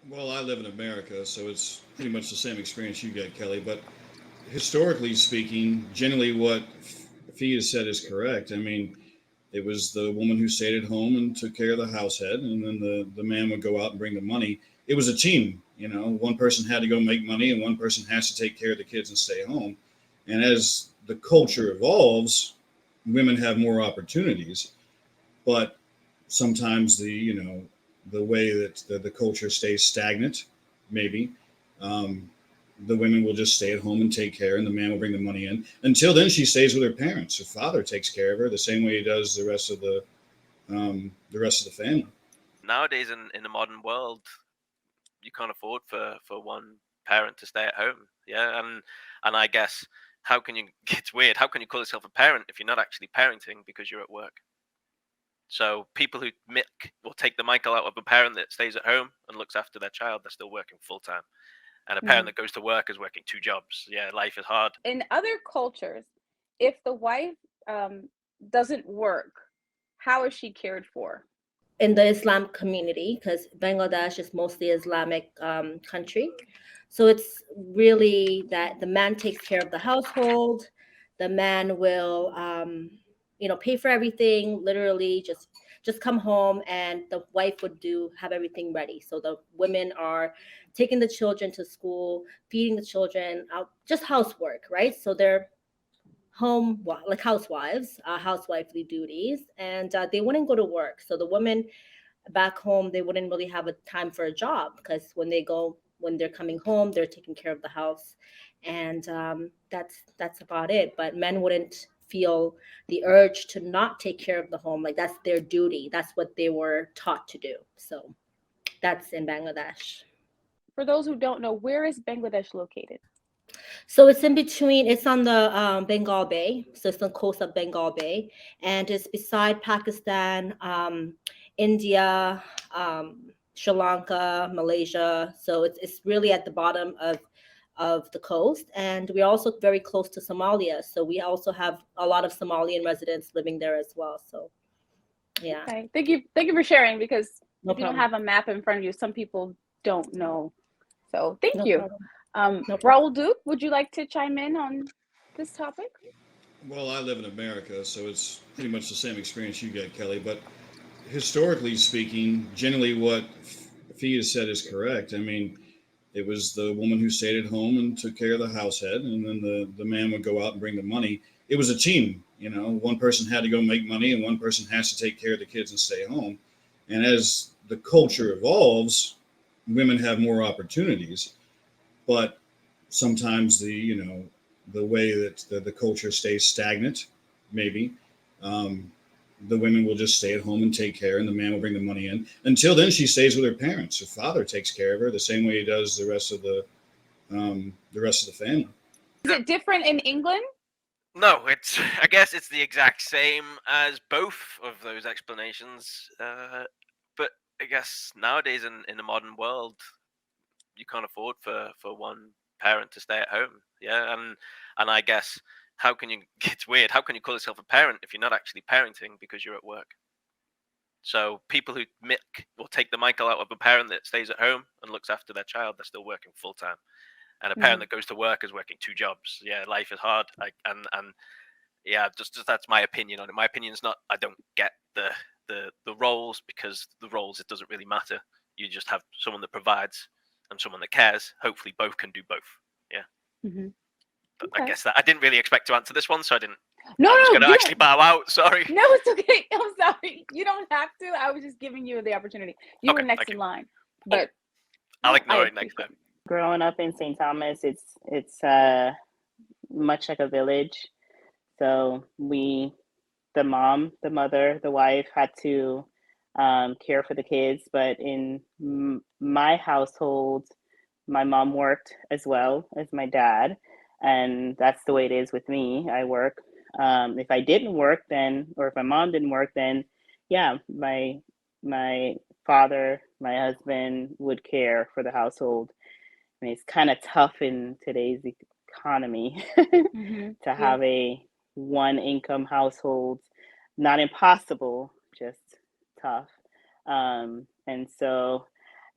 Well, I live in America, so it's pretty much the same experience you get, Kelly. But historically speaking, generally what Fee has said is correct. I mean, it was the woman who stayed at home and took care of the house head, and then the man would go out and bring the money. It was a team, you know. One person had to go make money, and one person has to take care of the kids and stay home. And as the culture evolves, women have more opportunities, but sometimes the way that the culture stays stagnant, maybe. Um, the women will just stay at home and take care, and the man will bring the money in. Until then, she stays with her parents. Her father takes care of her the same way he does the rest of the family. Nowadays, in the modern world, you can't afford for one parent to stay at home. Yeah, and I guess how can you? It's weird. How can you call yourself a parent if you're not actually parenting because you're at work? So people who will take the Michael out of a parent that stays at home and looks after their child, they're still working full time. And a parent Mhm. that goes to work is working two jobs. Yeah, life is hard. In other cultures, if the wife um, doesn't work, how is she cared for? In the Islam community, because Bangladesh is mostly Islamic country. So it's really that the man takes care of the household. The man will, pay for everything. Literally, just come home, and the wife would do have everything ready. So the women are taking the children to school, feeding the children, just housework, right? So they're like housewives, housewifely duties, and they wouldn't go to work. So the women back home, they wouldn't really have a time for a job, because when they're coming home, they're taking care of the house, and that's about it. But men wouldn't feel the urge to not take care of the home, like that's their duty, that's what they were taught to do. So that's in Bangladesh. For those who don't know, where is Bangladesh located? So it's in between. It's on the Bengal Bay. So it's on the coast of Bengal Bay, and it's beside Pakistan, India, Sri Lanka, Malaysia. So it's really at the bottom of the coast, and we're also very close to Somalia. So we also have a lot of Somalian residents living there as well. So yeah, Okay, thank you for sharing, because no if you don't problem. have a map in front of you, some people don't know. So thank No you. problem. Um, No problem. Raul Duke, would you like to chime in on this topic? Well, I live in America, so it's pretty much the same experience you get, Kelly. But historically speaking, generally what Fee has said is correct. I mean, it was the woman who stayed at home and took care of the house head, and then the man would go out and bring the money. It was a team, you know. One person had to go make money, and one person has to take care of the kids and stay home. And as the culture evolves, women have more opportunities, but sometimes the way that the culture stays stagnant, maybe. Um, the women will just stay at home and take care, and the man will bring the money in. Until then, she stays with her parents. Her father takes care of her the same way he does the rest of the family. Is it different in England? No, it's. I guess it's the exact same as both of those explanations. But I guess nowadays in the modern world, you can't afford for one parent to stay at home. Yeah, and I guess how can you? It's weird. How can you call yourself a parent if you're not actually parenting because you're at work? So people who will take the Michael out of a parent that stays at home and looks after their child, they're still working full time. And a parent Mhm. that goes to work is working two jobs. Yeah, life is hard. And yeah, just that's my opinion on it. My opinion is not. I don't get the roles, because the roles, it doesn't really matter. You just have someone that provides and someone that cares. Hopefully, both can do both. Yeah, Mhm. but I Okay. guess that I didn't really expect to answer this one, so I didn't. No, I was no, going to you actually don't. bow out. Sorry. No, it's okay. I'm sorry. You don't have to. I was just giving you the opportunity. You were Okay, next thank in you. line. Oh, But I'll no, I ignore it next appreciate time. it. Growing up in St. Thomas, it's much like a village. So the mother, the wife had to care for the kids. But in my household, my mom worked as well as my dad, and that's the way it is with me. I work. If I didn't work, then, or if my mom didn't work, then, yeah, my father, my husband would care for the household. I mean, it's kind of tough in today's economy to Yeah. have a one income household. Not impossible, just tough. And so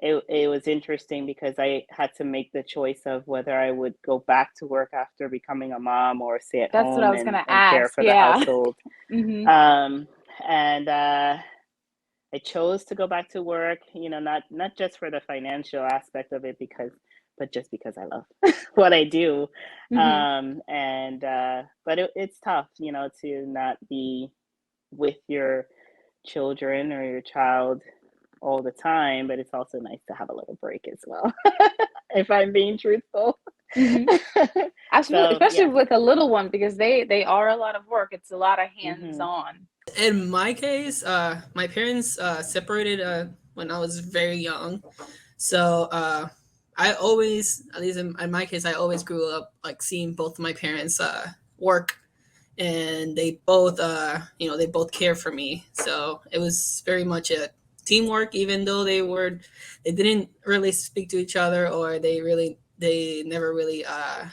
it was interesting because I had to make the choice of whether I would go back to work after becoming a mom or stay at That's what I home was gonna and care ask. for the Yeah. household. Hmm. And I chose to go back to work, not just for the financial aspect of it, but just because I love what I do. Hmm. But it's tough, to not be with your children or your child all the time, but it's also nice to have a little break as well, if I'm being truthful. Hmm. Absolutely, So especially yeah. with a little one because they are a lot of work. It's a lot of hands Hmm. on. In my case, my parents separated when I was very young. So I always, at least in my case, I always grew up like seeing both of my parents work, and they both, they both care for me. So it was very much a teamwork, even though they didn't really speak to each other, or they never really, I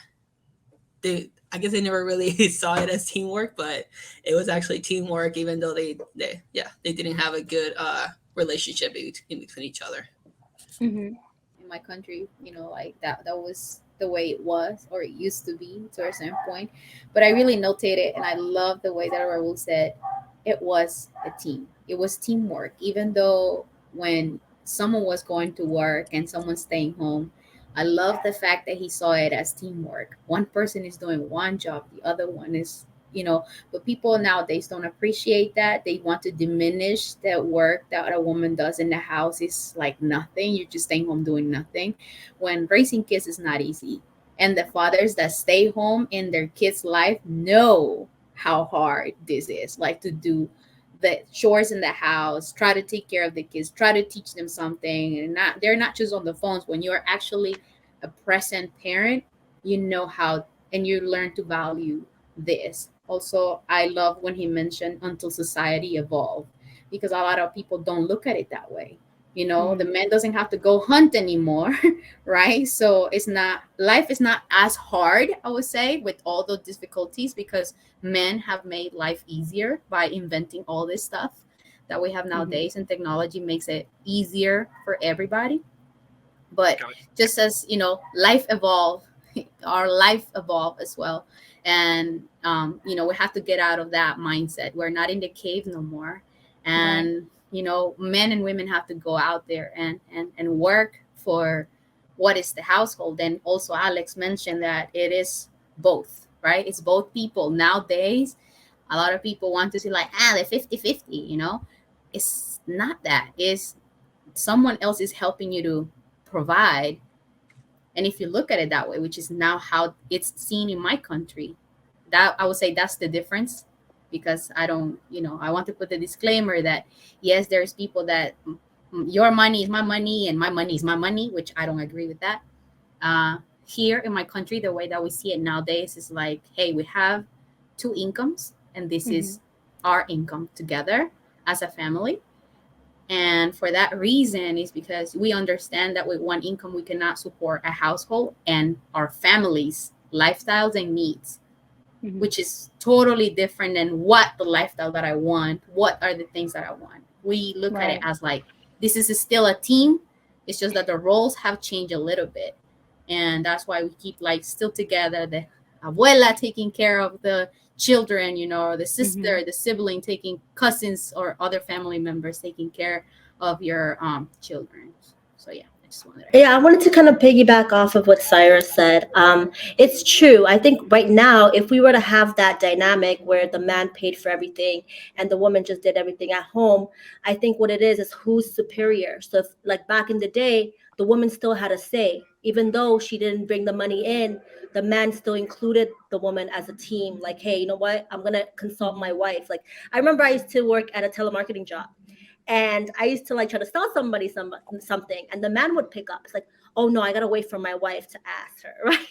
guess they never really saw it as teamwork, but it was actually teamwork, even though they didn't have a good relationship in between each other. Hmm. In my country, like that was the way it was, or it used to be to a certain point. But I really noted it, and I love the way that Raul said it was a team. It was teamwork, even though when someone was going to work and someone staying home. I love the fact that he saw it as teamwork. One person is doing one job, the other one is, but people nowadays don't appreciate that. They want to diminish that work that a woman does in the house is like nothing. You're just staying home doing nothing. When raising kids is not easy. And the fathers that stay home in their kids' life know how hard this is. Like to do the chores in the house, try to take care of the kids, try to teach them something, and they're not just on the phones. When you're actually a present parent, you know how, and you learn to value this. Also, I love when he mentioned until society evolved, because a lot of people don't look at it that way. The Hmm. man doesn't have to go hunt anymore, right? So it's not, life is not as hard, I would say, with all the difficulties, because men have made life easier by inventing all this stuff that we have Hmm. nowadays, and technology makes it easier for everybody. But Got just as life evolve, our life evolve as well. And we have to get out of that mindset. We're not in the cave no more. Right. And men and women have to go out there and work for what is the household. And also Alex mentioned that it is both, right? It's both people nowadays. A lot of people want to see like, they're 50-50. It's not that. It's someone else is helping you to provide. And if you look at it that way, which is now how it's seen in my country, that I would say that's the difference. Because I don't, I want to put the disclaimer that yes, there's people that your money is my money and my money is my money, which I don't agree with that. Here in my country, the way that we see it nowadays is like, hey, we have two incomes, and this Hmm. is our income together as a family. And for that reason is because we understand that with one income we cannot support a household and our families lifestyles and needs, Hmm. which is totally different than what the lifestyle that I want, what are the things that I want. We look at it Right. as like, this is still a team. It's just that the roles have changed a little bit. And that's why we keep like still together. The abuela taking care of the children, or the Hmm. sister, the sibling taking, cousins or other family members taking care of your children. So yeah, I just wanted to. Yeah, I wanted to kind of piggyback off of what Cyrus said. It's true. I think right now, if we were to have that dynamic where the man paid for everything and the woman just did everything at home, I think what it is who's superior. So, if, like back in the day, the woman still had a say, even though she didn't bring the money in. The man still included the woman as a team. Like, hey, you know what? I'm gonna consult Hmm. my wife. Like, I remember I used to work at a telemarketing job, and I used to like try to sell somebody something, and the man would pick up. It's like, oh no, I gotta wait for my wife to ask her, right?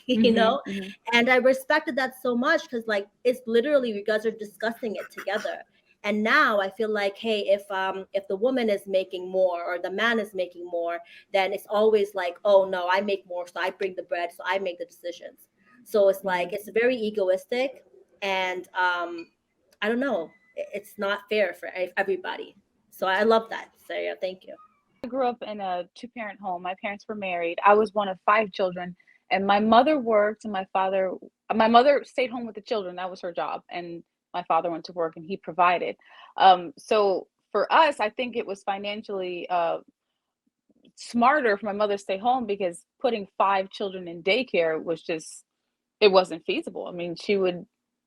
Hmm. Hmm. And I respected that so much because like it's literally you guys are discussing it together. And now I feel like, hey, if the woman is making more or the man is making more, then it's always like, oh no, I make more, so I bring the bread, so I make the decisions. So it's like Hmm. it's very egoistic, and I don't know, it's not fair for everybody. So I love that. So yeah, thank you. grew up in a two-parent home. My parents were married. I was one of 5 children, and my mother worked, and my mother stayed home with the children. That was her job, and my father went to work, and he provided. So for us, I think it was financially smarter for my mother to stay home because putting 5 children in daycare was just it wasn't feasible. I mean,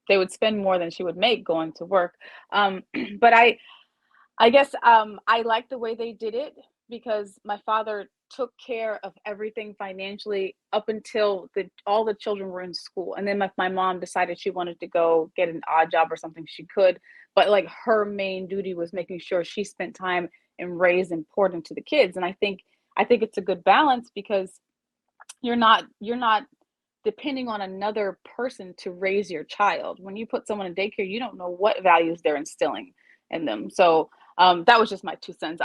they would spend more than she would make going to work. But I guess I like the way they did it because my father took care of everything financially up until all the children were in school. And then my mom decided she wanted to go get an odd job or something she could. But like her main duty was making sure she spent time and raised and poured into the kids. And I think it's a good balance because you're not depending on another person to raise your child. When you put someone in daycare, you don't know what values they're instilling in them. So that was just my 2 cents.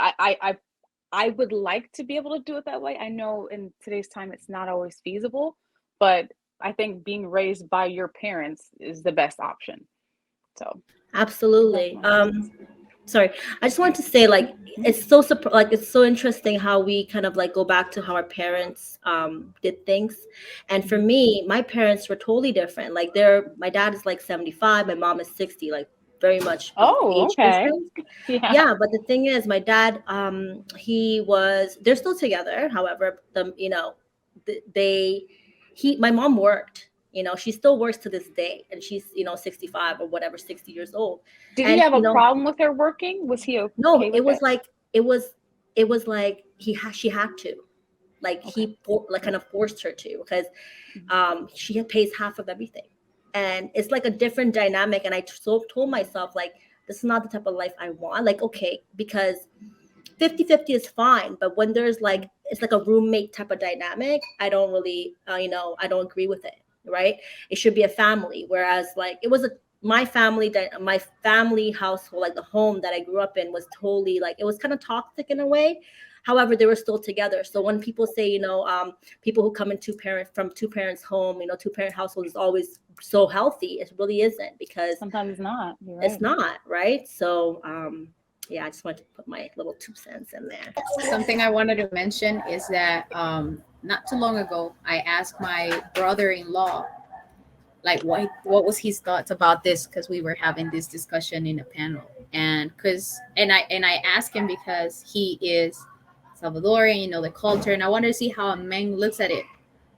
I would like to be able to do it that way. I know in today's time it's not always feasible, but I think being raised by your parents is the best option. So Absolutely. that's my 2 cents. Sorry, I just wanted to say, like, it's so like it's so interesting how we kind of like go back to how our parents did things. And for me, my parents were totally different. Like, my dad is like 75, my mom is 60, like very much of Oh, age okay. difference. Yeah. Yeah, but the thing is, my dad, they're still together. However, my mom worked. She still works to this day, and she's 65 or whatever, 60 years old. Did he And have a problem with her working? Was he no, okay it with was it? like she had to, like, Okay. like kind of forced her to, because she pays half of everything, and it's like a different dynamic. And I told myself, like, this is not the type of life I want. Like, okay, because 50-50 is fine, but when there's like, it's like a roommate type of dynamic, I don't really I don't agree with it, right? It should be a family, whereas like it was my family household, like the home that I grew up in, was totally like, it was kind of toxic in a way. However, they were still together. So when people say, people who come in from two parents home, two parent household is always so healthy, it really isn't, because Sometimes it's not. You're it's right. not, right? So yeah, I just wanted to put my little 2 cents in there. Something I wanted to mention is that not too long ago, I asked my brother-in-law, like, what was his thoughts about this, because we were having this discussion in a panel, and I asked him because he is Salvadorian, the culture, and I wanted to see how a man looks at it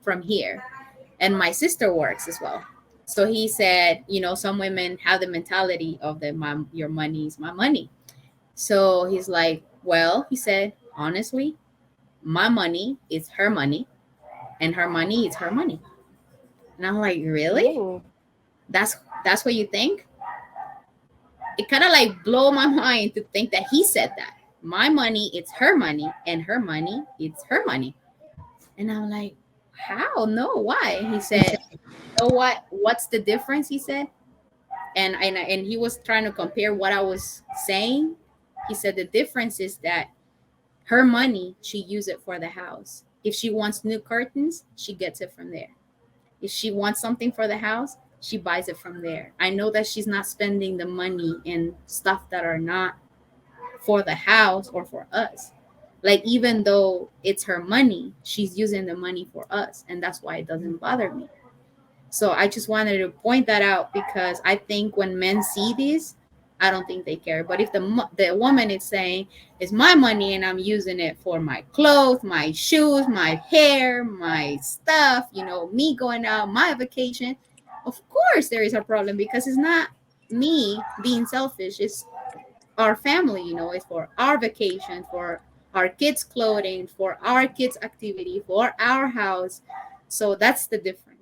from here. And my sister works as well. So he said, some women have the mentality of your money is my money. So he's like, well, he said, honestly, my money is her money, and her money is her money. And I'm like, really? Ooh. That's what you think? It kind of like blow my mind to think that he said that. My money, it's her money, and her money, it's her money. And I'm like, how? No, why? He said, you know what? What's the difference? He said, and he was trying to compare what I was saying. He said the difference is that her money, she use it for the house. If she wants new curtains, she gets it from there. If she wants something for the house, she buys it from there. I know that she's not spending the money in stuff that are not for the house or for us. Like, even though it's her money, she's using the money for us, and that's why it doesn't bother me. So I just wanted to point that out, because I think when men see this, I don't think they care. But if the woman is saying, it's my money and I'm using it for my clothes, my shoes, my hair, my stuff, me going out, my vacation, of course there is a problem, because it's not me being selfish. It's our family, it's for our vacation, for our kids' clothing, for our kids' activity, for our house. So that's the difference.